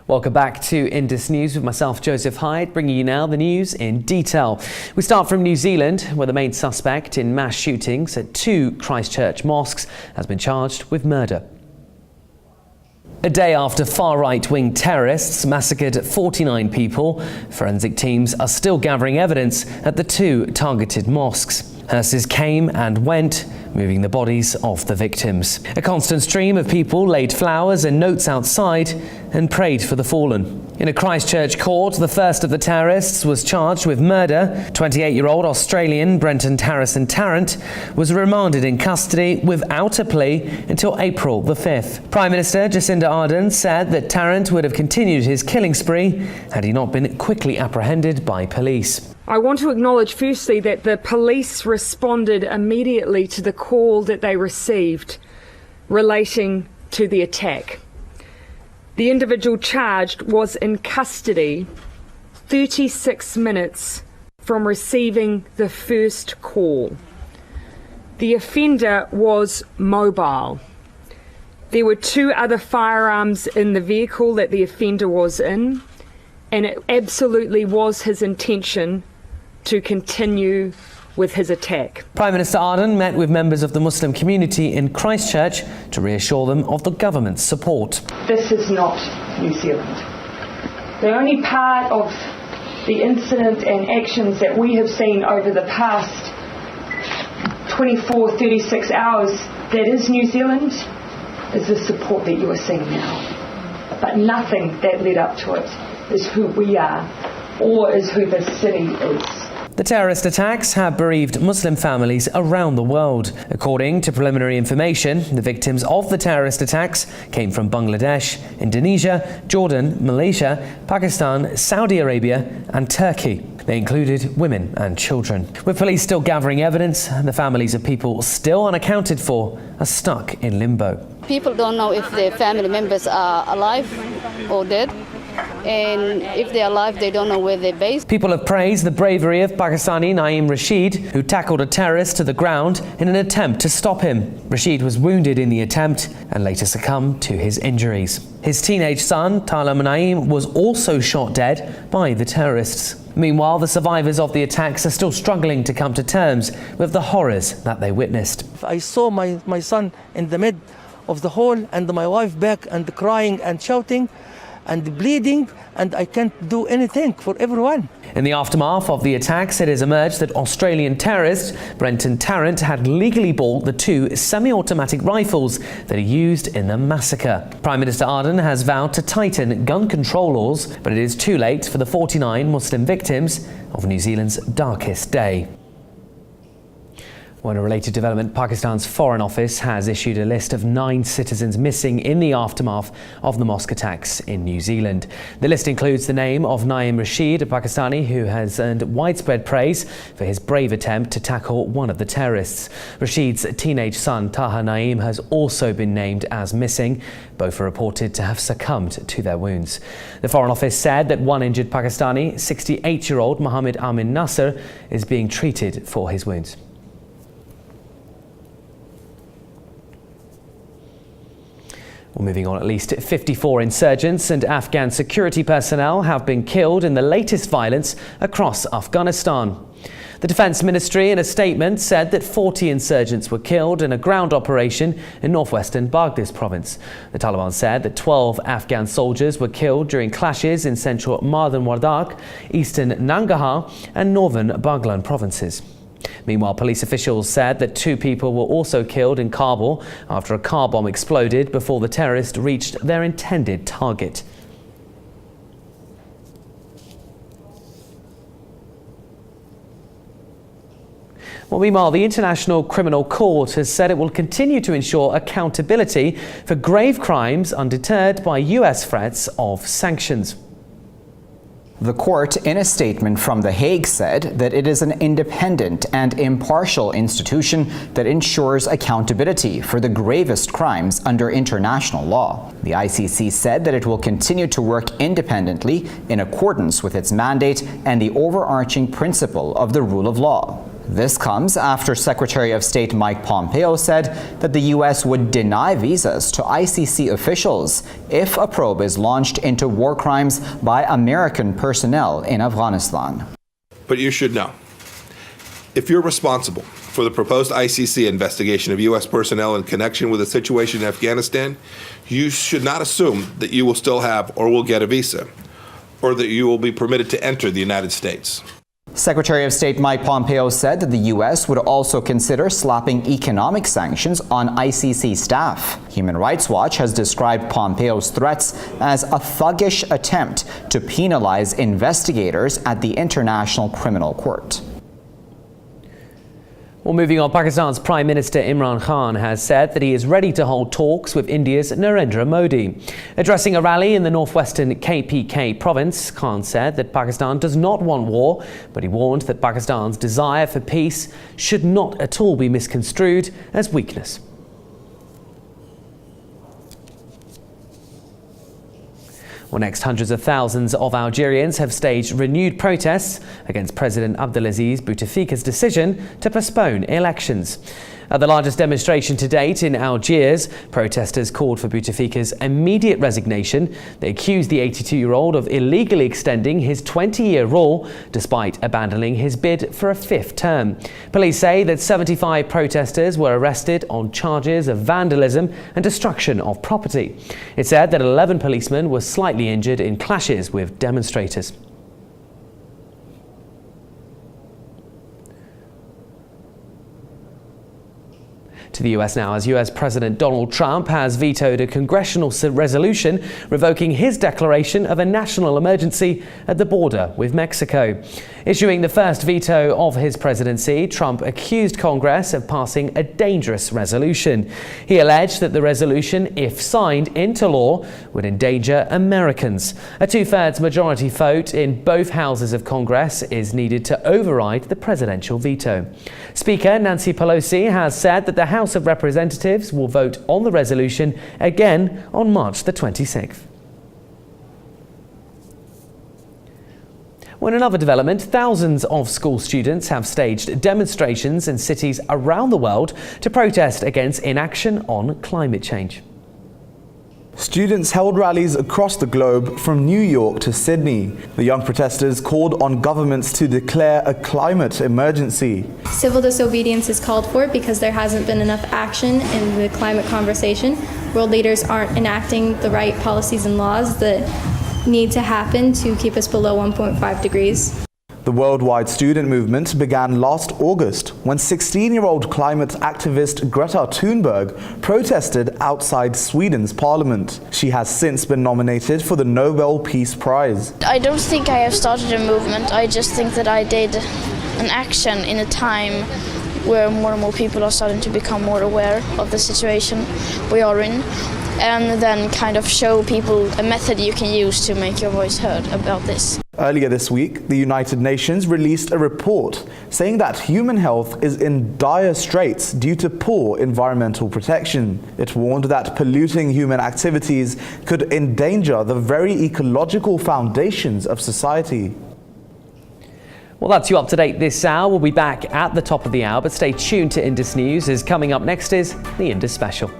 Welcome back to Indus News with myself, Joseph Hyde, bringing you now the news in detail. We start from New Zealand, where the main suspect in mass shootings at 2 Christchurch mosques has been charged with murder. A day after far-right-wing terrorists massacred 49 people, forensic teams are still gathering evidence at the 2 targeted mosques. Hearses came and went, moving the bodies of the victims. A constant stream of people laid flowers and notes outside and prayed for the fallen. In a Christchurch court, the first of the terrorists was charged with murder. 28-year-old Australian Brenton Harrison Tarrant was remanded in custody without a plea until April the 5th. Prime Minister Jacinda Ardern said that Tarrant would have continued his killing spree had he not been quickly apprehended by police. I want to acknowledge firstly that the police responded immediately to the call that they received relating to the attack. The individual charged was in custody 36 minutes from receiving the first call. The offender was mobile. There were 2 other firearms in the vehicle that the offender was in, and it absolutely was his intention to continue with his attack. Prime Minister Ardern met with members of the Muslim community in Christchurch to reassure them of the government's support. This is not New Zealand. The only part of the incident and actions that we have seen over the past 24, 36 hours that is New Zealand is the support that you are seeing now. But nothing that led up to it is who we are or is who this city is. The terrorist attacks have bereaved Muslim families around the world. According to preliminary information, the victims of the terrorist attacks came from Bangladesh, Indonesia, Jordan, Malaysia, Pakistan, Saudi Arabia and Turkey. They included women and children. With police still gathering evidence, the families of people still unaccounted for are stuck in limbo. People don't know if their family members are alive or dead. And if they're alive, they don't know where they're based. People have praised the bravery of Pakistani Naeem Rashid, who tackled a terrorist to the ground in an attempt to stop him. Rashid was wounded in the attempt and later succumbed to his injuries. His teenage son, Talam Naeem, was also shot dead by the terrorists. Meanwhile, the survivors of the attacks are still struggling to come to terms with the horrors that they witnessed. I saw my son in the mid of the hall and my wife back and crying and shouting and bleeding, and I can't do anything for everyone. In the aftermath of the attacks, it has emerged that Australian terrorist Brenton Tarrant had legally bought the 2 semi-automatic rifles that he used in the massacre. Prime Minister Ardern has vowed to tighten gun control laws, but it is too late for the 49 Muslim victims of New Zealand's darkest day. Well, in a related development, Pakistan's Foreign Office has issued a list of 9 citizens missing in the aftermath of the mosque attacks in New Zealand. The list includes the name of Naeem Rashid, a Pakistani who has earned widespread praise for his brave attempt to tackle one of the terrorists. Rashid's teenage son, Taha Naeem, has also been named as missing. Both are reported to have succumbed to their wounds. The Foreign Office said that one injured Pakistani, 68-year-old Mohammed Amin Nasser, is being treated for his wounds. Well, moving on, at least 54 insurgents and Afghan security personnel have been killed in the latest violence across Afghanistan. The Defence Ministry in a statement said that 40 insurgents were killed in a ground operation in northwestern Baghdad province. The Taliban said that 12 Afghan soldiers were killed during clashes in central Mardan Wardak, eastern Nangarhar and northern Baghlan provinces. Meanwhile, police officials said that 2 people were also killed in Kabul after a car bomb exploded before the terrorists reached their intended target. Well, meanwhile, the International Criminal Court has said it will continue to ensure accountability for grave crimes undeterred by US threats of sanctions. The court, in a statement from The Hague, said that it is an independent and impartial institution that ensures accountability for the gravest crimes under international law. The ICC said that it will continue to work independently in accordance with its mandate and the overarching principle of the rule of law. This comes after Secretary of State Mike Pompeo said that the U.S. would deny visas to ICC officials if a probe is launched into war crimes by American personnel in Afghanistan. But you should know, if you're responsible for the proposed ICC investigation of U.S. personnel in connection with the situation in Afghanistan, you should not assume that you will still have or will get a visa, or that you will be permitted to enter the United States. Secretary of State Mike Pompeo said that the U.S. would also consider slapping economic sanctions on ICC staff. Human Rights Watch has described Pompeo's threats as a thuggish attempt to penalize investigators at the International Criminal Court. Well, moving on, Pakistan's Prime Minister Imran Khan has said that he is ready to hold talks with India's Narendra Modi. Addressing a rally in the northwestern KPK province, Khan said that Pakistan does not want war, but he warned that Pakistan's desire for peace should not at all be misconstrued as weakness. Well, next, hundreds of thousands of Algerians have staged renewed protests against President Abdelaziz Bouteflika's decision to postpone elections. At the largest demonstration to date in Algiers, protesters called for Bouteflika's immediate resignation. They accused the 82-year-old of illegally extending his 20-year rule, despite abandoning his bid for a fifth term. Police say that 75 protesters were arrested on charges of vandalism and destruction of property. It said that 11 policemen were slightly injured in clashes with demonstrators. To the US now, as US President Donald Trump has vetoed a congressional resolution revoking his declaration of a national emergency at the border with Mexico. Issuing the first veto of his presidency, Trump accused Congress of passing a dangerous resolution. He alleged that the resolution, if signed into law, would endanger Americans. A two-thirds majority vote in both houses of Congress is needed to override the presidential veto. Speaker Nancy Pelosi has said that the House of Representatives will vote on the resolution again on March the 26th. Well, in another development, thousands of school students have staged demonstrations in cities around the world to protest against inaction on climate change. Students held rallies across the globe from New York to Sydney. The young protesters called on governments to declare a climate emergency. Civil disobedience is called for because there hasn't been enough action in the climate conversation. World leaders aren't enacting the right policies and laws that need to happen to keep us below 1.5 degrees. The worldwide student movement began last August when 16-year-old climate activist Greta Thunberg protested outside Sweden's parliament. She has since been nominated for the Nobel Peace Prize. I don't think I have started a movement. I just think that I did an action in a time where more and more people are starting to become more aware of the situation we are in, and then kind of show people a method you can use to make your voice heard about this. Earlier this week, the United Nations released a report saying that human health is in dire straits due to poor environmental protection. It warned that polluting human activities could endanger the very ecological foundations of society. Well, that's you up to date this hour. We'll be back at the top of the hour, but stay tuned to Indus News, as coming up next is the Indus Special.